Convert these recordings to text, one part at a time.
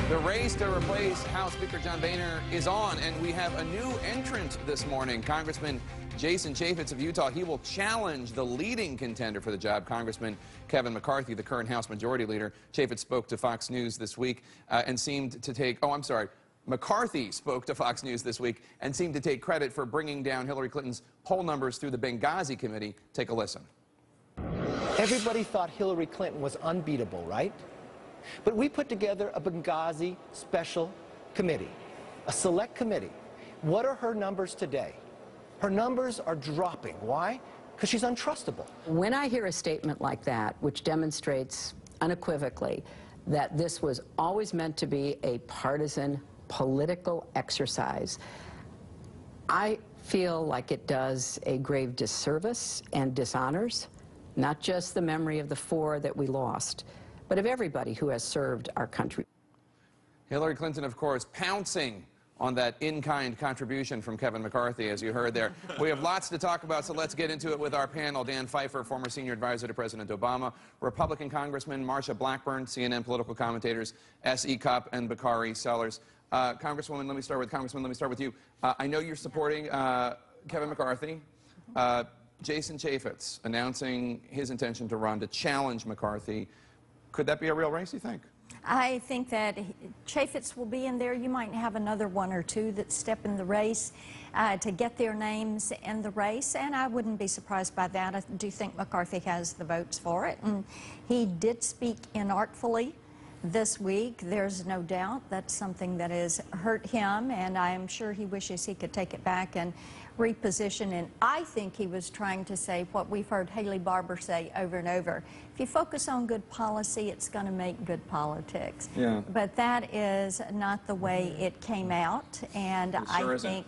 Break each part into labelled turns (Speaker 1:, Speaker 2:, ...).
Speaker 1: The race to replace House Speaker John Boehner is on, and we have a new entrant this morning, Congressman Jason Chaffetz of Utah. He will challenge the leading contender for the job, Congressman Kevin McCarthy, the current House Majority Leader. Chaffetz spoke to Fox News this week and seemed to take, McCarthy spoke to Fox News this week and seemed to take credit for bringing down Hillary Clinton's poll numbers through the Benghazi committee. Take a listen.
Speaker 2: Everybody thought Hillary Clinton was unbeatable, right? But we put together a Benghazi special committee, a select committee. What are her numbers today? Her numbers are dropping. Why? Because she's untrustable.
Speaker 3: When I hear a statement like that, which demonstrates unequivocally that this was always meant to be a partisan political exercise, I feel like it does a grave disservice and dishonors not just the memory of the four that we lost, but of everybody who has served our country.
Speaker 1: Hillary Clinton, of course, pouncing on that in-kind contribution from Kevin McCarthy, as you heard there. We have lots to talk about, so let's get into it with our panel. Dan Pfeiffer, former senior advisor to President Obama, Republican Congressman Marsha Blackburn, CNN political commentators S.E. Cupp and Bakari Sellers. Congresswoman, let me start with you. I know you're supporting Kevin McCarthy. Jason Chaffetz announcing his intention to run to challenge McCarthy. Could that be a real race, you think?
Speaker 4: I think that Chaffetz will be in there. You might have another one or two that step in the race to get their names in the race, and I wouldn't be surprised by that. I do think McCarthy has the votes for it, and he did speak inartfully this week. There's no doubt that's something that has hurt him, and I'm sure he wishes he could take it back and reposition. And I think he was trying to say what we've heard Haley Barbour say over and over. If you focus on good policy, it's going to make good politics.
Speaker 1: Yeah.
Speaker 4: But that is not the way it came out, and I think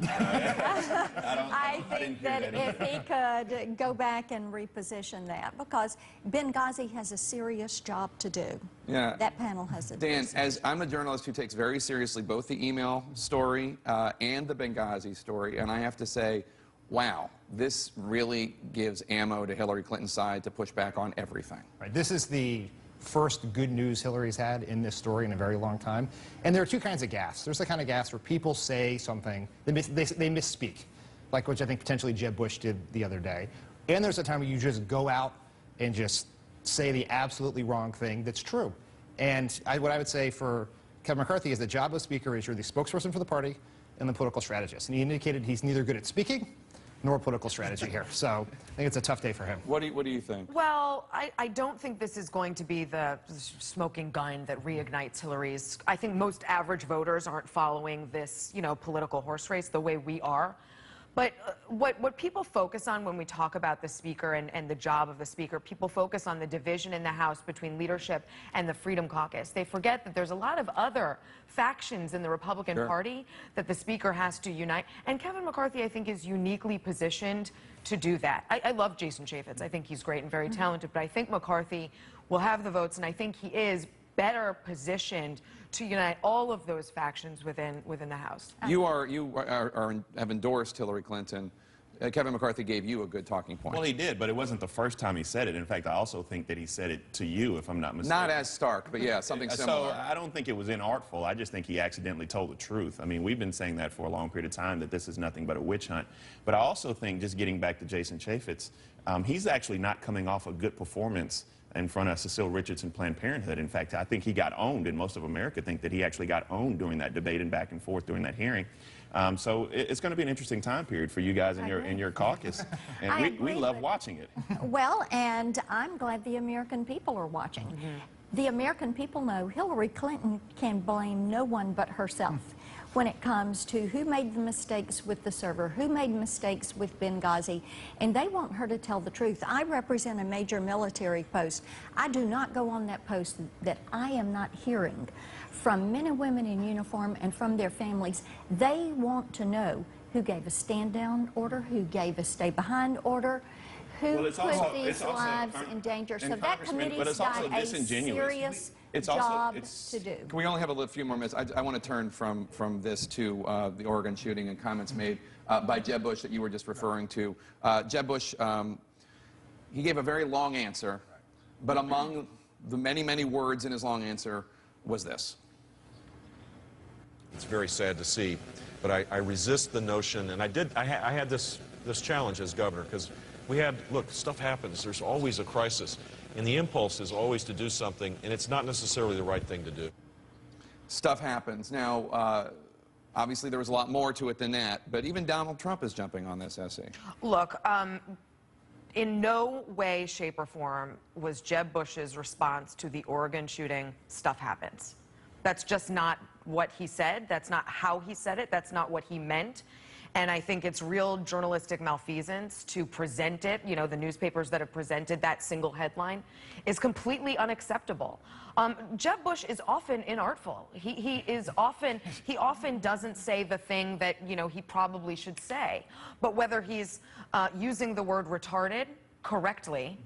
Speaker 4: that if he could go back and reposition that, because Benghazi has a serious job to do.
Speaker 1: Yeah.
Speaker 4: That panel has a
Speaker 1: Dan, as I'm a journalist who takes very seriously both the email story and the Benghazi story, and I have to say, wow, this really gives ammo to Hillary Clinton's side to push back on everything.
Speaker 5: Right. This is the first good news Hillary's had in this story in a very long time. And there are two kinds of gaffes. There's the kind of gaffes where people say something, they misspeak, like which I think potentially Jeb Bush did the other day. And there's a time where you just go out and just say the absolutely wrong thing that's true. And what I would say for Kevin McCarthy is the job of Speaker is you're the spokesperson for the party and the political strategist. And he indicated he's neither good at speaking nor political strategy here. So I think it's a tough day for him.
Speaker 1: What do you think?
Speaker 6: Well, I don't think this is going to be the smoking gun that reignites Hillary's. I think most average voters aren't following this, political horse race the way we are. But what people focus on when we talk about the Speaker and the job of the Speaker, people focus on the division in the House between leadership and the Freedom Caucus. They forget that there's a lot of other factions in the Republican Party that the Speaker has to unite. And Kevin McCarthy, I think, is uniquely positioned to do that. I love Jason Chaffetz. I think he's great and very talented, but I think McCarthy will have the votes, and I think he is better positioned to unite all of those factions within the House.
Speaker 1: You have endorsed Hillary Clinton. Kevin McCarthy gave you a good talking point.
Speaker 7: Well, he did, but it wasn't the first time he said it. In fact, I also think that he said it to you, if I'm not mistaken.
Speaker 1: Not as stark, but yeah, something similar.
Speaker 7: So I don't think it was inartful. I just think he accidentally told the truth. I mean, we've been saying that for a long period of time, that this is nothing but a witch hunt. But I also think, just getting back to Jason Chaffetz, he's actually not coming off a good performance in front of Cecile Richardson Planned Parenthood. In fact, I think he got owned, and most of America think that he actually got owned during that debate and back and forth during that hearing. So it's going to be an interesting time period for you guys in your caucus, and we love watching it.
Speaker 4: Well, and I'm glad the American people are watching. The American people know Hillary Clinton can blame no one but herself when it comes to who made the mistakes with the server, who made mistakes with Benghazi, and they want her to tell the truth. I represent a major military post. I do not go on that post that I am not hearing from men and women in uniform and from their families. They want to know who gave a stand-down order, who gave a stay-behind order, who put these lives in danger. So that committee's got a serious job to do.
Speaker 1: We only have a few more minutes. I want to turn from this to the Oregon shooting and comments made by Jeb Bush that you were just referring to. Jeb Bush, he gave a very long answer, but among the many, many words in his long answer was this.
Speaker 8: It's very sad to see, but I resist the notion, and I had this challenge as governor, because look, stuff happens. There's always a crisis, and the impulse is always to do something, and it's not necessarily the right thing to do.
Speaker 1: Stuff happens. Now, obviously there was a lot more to it than that, but even Donald Trump is jumping on this essay.
Speaker 6: Look, in no way, shape, or form was Jeb Bush's response to the Oregon shooting, stuff happens. That's just not what he said. That's not how he said it. That's not what he meant. And I think it's real journalistic malfeasance to present it, you know, the newspapers that have presented that single headline is completely unacceptable. Jeb Bush is often inartful. He often doesn't say the thing that, you know, he probably should say. But whether he's using the word retarded correctly,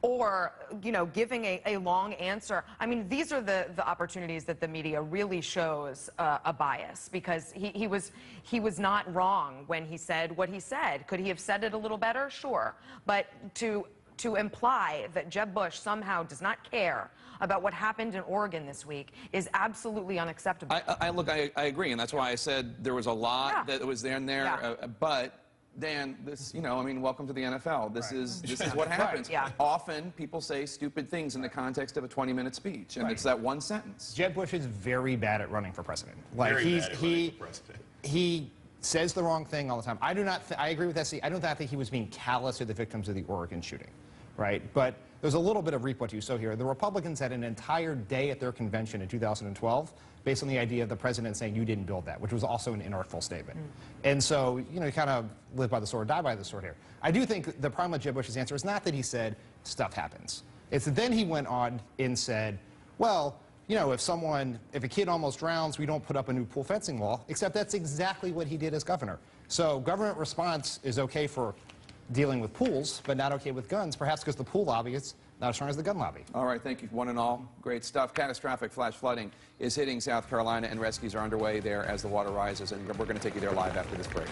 Speaker 6: or, you know, giving a long answer. I mean, these are the opportunities that the media really shows a bias, because he was not wrong when he said what he said. Could he have said it a little better? Sure. But to imply that Jeb Bush somehow does not care about what happened in Oregon this week is absolutely unacceptable.
Speaker 1: Look, I agree, and that's why I said there was a lot that was there and there, but Dan, this, you know, I mean, welcome to the NFL. This is what happens. Often people say stupid things in the context of a 20-minute speech, and it's that one sentence.
Speaker 5: Jeb Bush is very bad at running for president. Like he says the wrong thing all the time. I agree with SC. I don't think he was being callous to the victims of the Oregon shooting, right? But there's a little bit of reap what you sow here. The Republicans had an entire day at their convention in 2012 based on the idea of the president saying you didn't build that, which was also an inartful statement. And so, you know, you kind of live by the sword, die by the sword here. I do think the problem with Jeb Bush's answer is not that he said stuff happens. It's that then he went on and said, well, you know, if a kid almost drowns, we don't put up a new pool fencing wall, except that's exactly what he did as governor. So government response is okay for dealing with pools, but not okay with guns, perhaps because the pool lobby is not as strong as the gun lobby.
Speaker 1: All right, thank you, one and all. Great stuff. Catastrophic flash flooding is hitting South Carolina, and rescues are underway there as the water rises, and we're going to take you there live after this break.